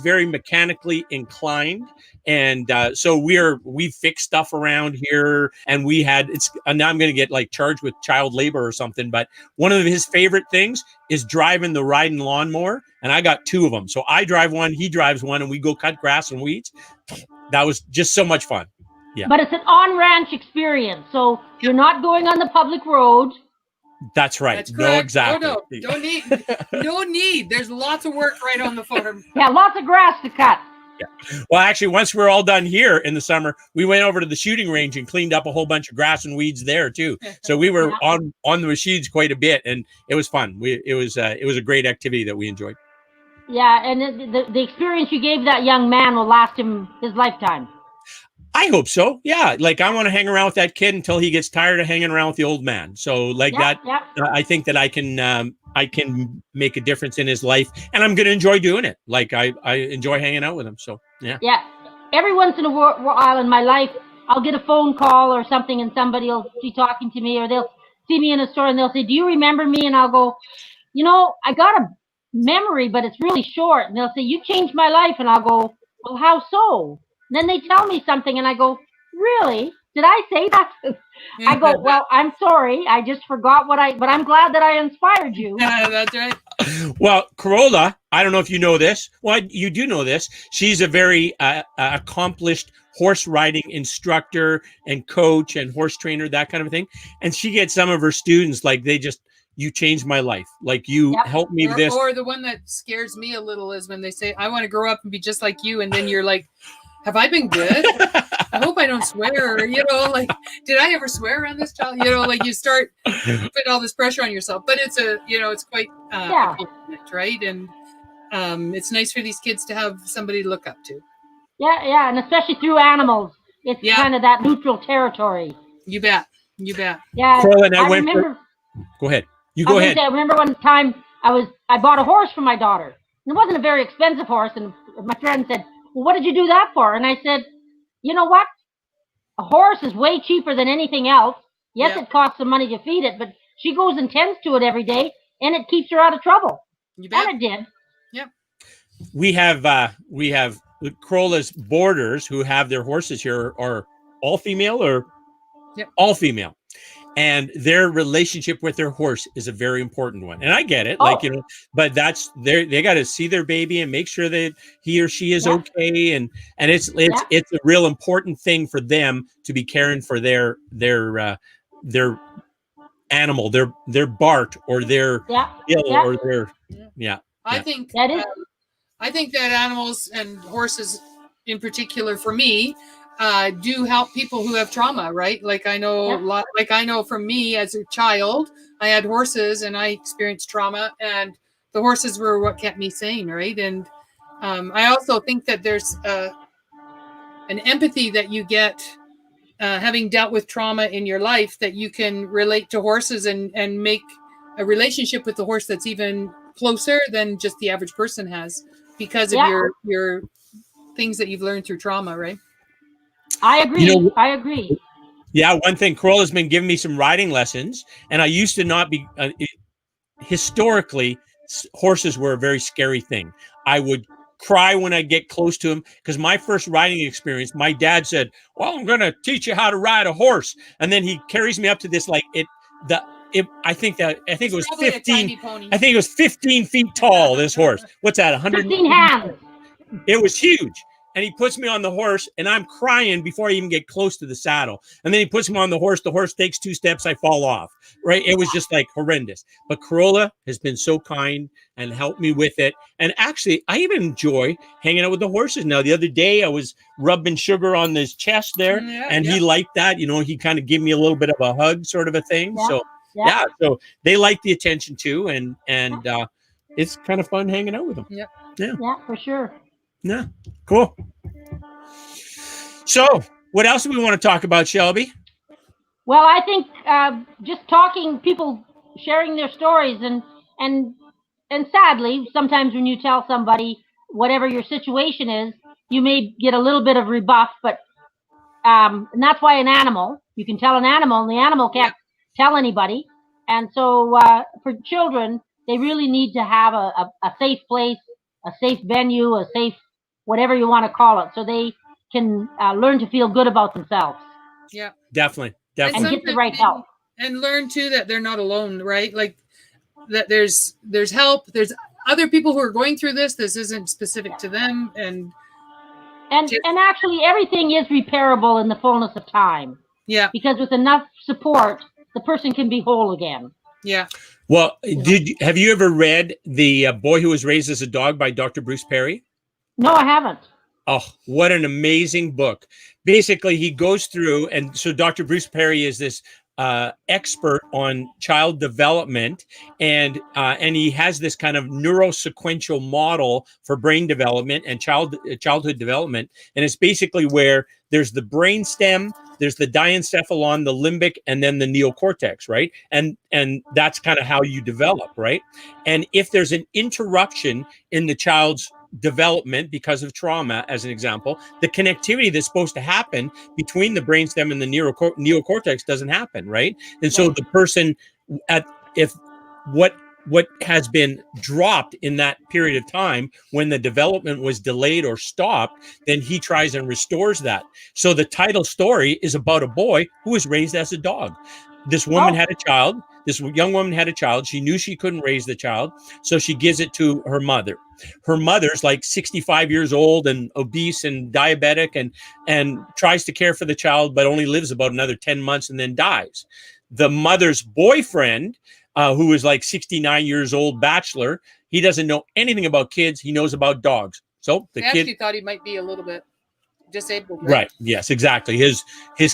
very mechanically inclined. And so we fixed stuff around here, and now I'm going to get like charged with child labor or something. But one of his favorite things is driving the riding lawnmower. And I got 2 of them. So I drive one, he drives one, and we go cut grass and weeds. That was just so much fun. Yeah. But it's an on-ranch experience. So you're not going on the public road. That's right. That's no, exactly. No need. There's lots of work right on the farm. Yeah, lots of grass to cut. Yeah. Well, actually, once we're all done here in the summer, we went over to the shooting range and cleaned up a whole bunch of grass and weeds there too. So we were on the machines quite a bit, and it was fun. It was a great activity that we enjoyed. Yeah, and the experience you gave that young man will last him his lifetime. I hope so. Yeah. Like I want to hang around with that kid until he gets tired of hanging around with the old man. So like that, I think that I can make a difference in his life, and I'm going to enjoy doing it. Like I enjoy hanging out with him. So yeah. Yeah. Every once in a while in my life, I'll get a phone call or something, and somebody will be talking to me, or they'll see me in a store and they'll say, "Do you remember me?" And I'll go, I got a memory, but it's really short. And they'll say, "You changed my life." And I'll go, "Well, how so?" And then they tell me something and I go, "Really? Did I say that?" I go, "Well, I'm sorry. I just forgot but I'm glad that I inspired you." Yeah, that's right. Well, Corolla, I don't know if you know this. Well, you do know this. She's a very accomplished horse riding instructor and coach and horse trainer, that kind of thing. And she gets some of her students, like you changed my life. Like you helped me with this. Or the one that scares me a little is when they say, "I want to grow up and be just like you." And then you're like, have I been good? I hope I don't swear. Like, did I ever swear around this child? Like you start putting all this pressure on yourself. But it's it's quite a compliment, right? And it's nice for these kids to have somebody to look up to. Yeah, and especially through animals. It's kind of that neutral territory. You bet. Yeah, Corlin, I remember. Go ahead. You go ahead. I remember one time I bought a horse for my daughter. And it wasn't a very expensive horse, and my friend said, "Well, what did you do that for?" And I said, "You know what? A horse is way cheaper than anything else. Yes, it costs some money to feed it, but she goes and tends to it every day, and it keeps her out of trouble." You bet. And it did. Yep. We have Corolla's boarders who have their horses here are all female or all female. And their relationship with their horse is a very important one. And I get it, but they got to see their baby and make sure that he or she is okay. And it's a real important thing for them to be caring for their animal, their Bart or their Bill or their I think that animals and horses in particular, for me, do help people who have trauma, right? Like I know for me as a child, I had horses and I experienced trauma, and the horses were what kept me sane, right? And I also think that there's an empathy that you get having dealt with trauma in your life, that you can relate to horses and make a relationship with the horse that's even closer than just the average person has, because of your things that you've learned through trauma, right? I agree. Yeah, one thing, Corolla's been giving me some riding lessons, and I used to not be. Historically, horses were a very scary thing. I would cry when I get close to him, because my first riding experience, my dad said, "Well, I'm going to teach you how to ride a horse," and then he carries me up to this I think it was 15. I think it was 15 feet tall. This horse. What's that? 15 hands. It was huge. And he puts me on the horse, and I'm crying before I even get close to the saddle. And then he puts me on the horse. The horse takes 2 steps. I fall off. Right? It was just like horrendous. But Corolla has been so kind and helped me with it. And actually, I even enjoy hanging out with the horses now. The other day, I was rubbing sugar on his chest there, and he liked that. He kind of gave me a little bit of a hug, sort of a thing. So so they like the attention too, and it's kind of fun hanging out with them. Yeah, for sure. Yeah, cool. So, what else do we want to talk about, Shelby? Well, I think just people sharing their stories, and sadly, sometimes when you tell somebody whatever your situation is, you may get a little bit of rebuff, but and that's why you can tell an animal, and the animal can't tell anybody. And so for children, they really need to have a safe place, a safe venue, a safe whatever you want to call it, so they can learn to feel good about themselves. Yeah, definitely, and get the right help, and learn too that they're not alone, right? Like that there's help. There's other people who are going through this. This isn't specific to them, and actually everything is repairable in the fullness of time. Yeah, because with enough support, the person can be whole again. Yeah. Well, have you ever read The Boy Who Was Raised as a Dog by Dr. Bruce Perry? No, I haven't. Oh, what an amazing book. Basically, he goes through, and so Dr. Bruce Perry is this expert on child development, and he has this kind of neurosequential model for brain development and childhood development, and it's basically where there's the brain stem, there's the diencephalon, the limbic, and then the neocortex, right? And that's kind of how you develop, right? And if there's an interruption in the child's development because of trauma, as an example, the connectivity that's supposed to happen between the brainstem and the neocortex doesn't happen, right? And so the person if what has been dropped in that period of time when the development was delayed or stopped, then he tries and restores that. So the title story is about a boy who was raised as a dog. This woman had a child. This young woman had a child. She knew she couldn't raise the child, so she gives it to her mother. Her mother's like 65 years old and obese and diabetic, and tries to care for the child, but only lives about another 10 months and then dies. The mother's boyfriend, who is like 69 years old, bachelor, he doesn't know anything about kids. He knows about dogs. So the kid actually thought he might be a little bit disabled, right? Yes, exactly. His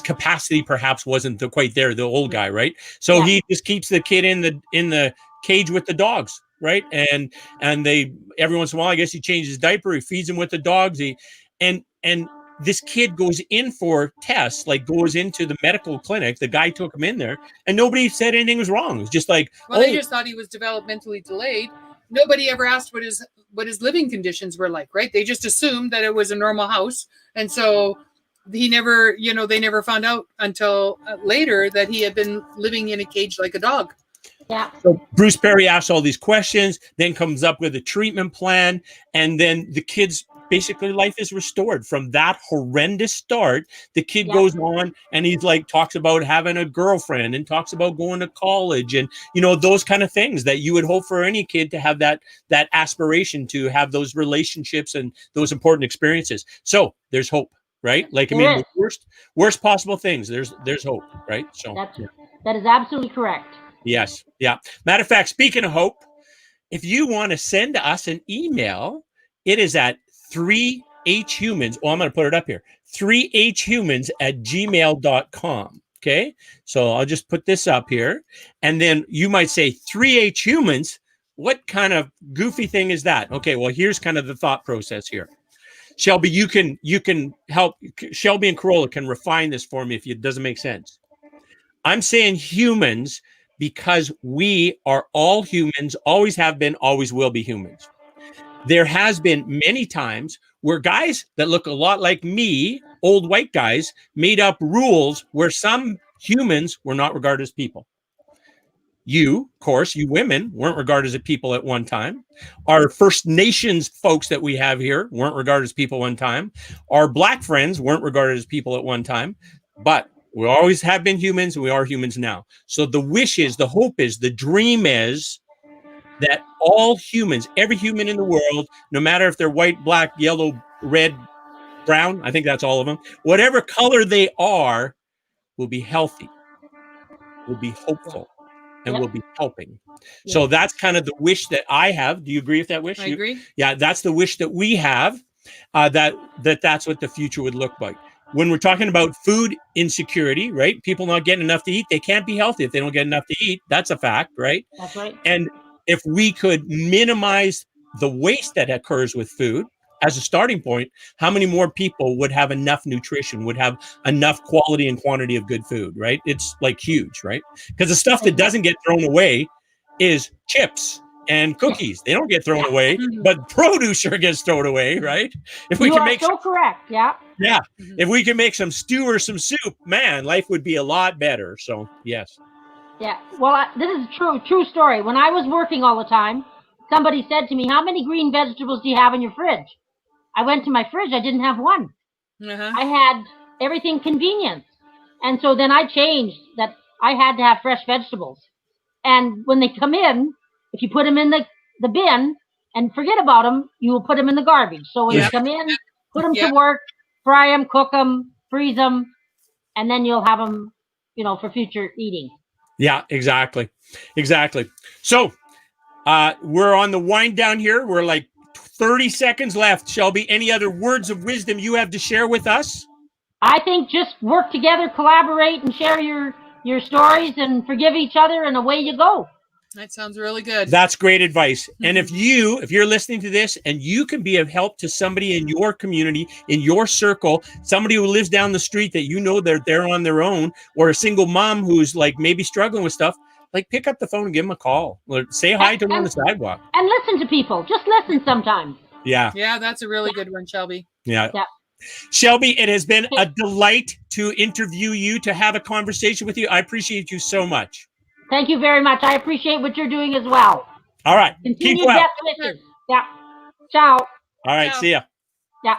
capacity perhaps wasn't quite there, the old guy, right? So he just keeps the kid in the cage with the dogs, right? And they, every once in a while, I guess he changes his diaper, he feeds him with the dogs, and this kid goes in for tests, like goes into the medical clinic. The guy took him in there, and nobody said anything was wrong. It was just like, well, they just thought he was developmentally delayed. Nobody ever asked what his living conditions were like, right? They just assumed that it was a normal house, and so he never, they never found out until later that he had been living in a cage like a dog. Yeah. So Bruce Perry asks all these questions, then comes up with a treatment plan, and then the kid's basically life is restored from that horrendous start. The kid goes on and he's like, talks about having a girlfriend and talks about going to college and, those kind of things that you would hope for any kid to have, that aspiration to have those relationships and those important experiences. So there's hope, right? Like, I mean, the worst possible things, there's hope, right? So that is absolutely correct. Yes. Yeah. Matter of fact, speaking of hope, if you want to send us an email, it is at 3hhumans. Oh, I'm going to put it up here. 3hhumans@gmail.com. Okay. So I'll just put this up here. And then you might say 3hhumans. What kind of goofy thing is that? Okay. Well, here's kind of the thought process here. Shelby, you can help. Shelby and Corolla can refine this for me if it doesn't make sense. I'm saying humans because we are all humans, always have been, always will be humans. There has been many times where guys that look a lot like me, old white guys, made up rules where some humans were not regarded as people. You, of course, you women weren't regarded as people at one time. Our First Nations folks that we have here weren't regarded as people one time. Our Black friends weren't regarded as people at one time, but we always have been humans, and we are humans now. So the wish is, the hope is, the dream is that all humans, every human in the world, no matter if they're white, black, yellow, red, brown, I think that's all of them, whatever color they are, will be healthy, will be hopeful, and will be helping. So that's kind of the wish that I have. Do you agree with that wish? I agree. Yeah, that's the wish that we have, that's what the future would look like. When we're talking about food insecurity, right? People not getting enough to eat, they can't be healthy if they don't get enough to eat. That's a fact, right? That's right. And if we could minimize the waste that occurs with food as a starting point, how many more people would have enough nutrition, would have enough quality and quantity of good food, right? It's like huge, right? Because the stuff that doesn't get thrown away is chips and cookies. They don't get thrown away, but produce sure gets thrown away, right? If we you can are make so correct. Yeah. Yeah. If we can make some stew or some soup, man, life would be a lot better. So, yes. Yeah. Well, this is a true story. When I was working all the time, somebody said to me, "How many green vegetables do you have in your fridge?" I went to my fridge. I didn't have one. I had everything convenience. And so then I changed that I had to have fresh vegetables. And when they come in, if you put them in the bin and forget about them, you will put them in the garbage. So when you come in, put them to work, fry them, cook them, freeze them, and then you'll have them, for future eating. Yeah, exactly. So we're on the wind down here. We're like 30 seconds left. Shelby, any other words of wisdom you have to share with us? I think just work together, collaborate, and share your your stories and forgive each other, and away you go. That sounds really good. That's great advice. And if you're listening to this and you can be of help to somebody in your community, in your circle, somebody who lives down the street that you know they're on their own, or a single mom who's like maybe struggling with stuff, like pick up the phone and give them a call. Or say hi to them on the sidewalk. And listen to people. Just listen sometimes. Yeah. Yeah, that's a really good one, Shelby. Yeah. Yeah. Shelby, it has been a delight to interview you, to have a conversation with you. I appreciate you so much. Thank you very much. I appreciate what you're doing as well. All right. Continue Keep well. best wishes. Yeah. Ciao. All right. Ciao. See ya. Yeah.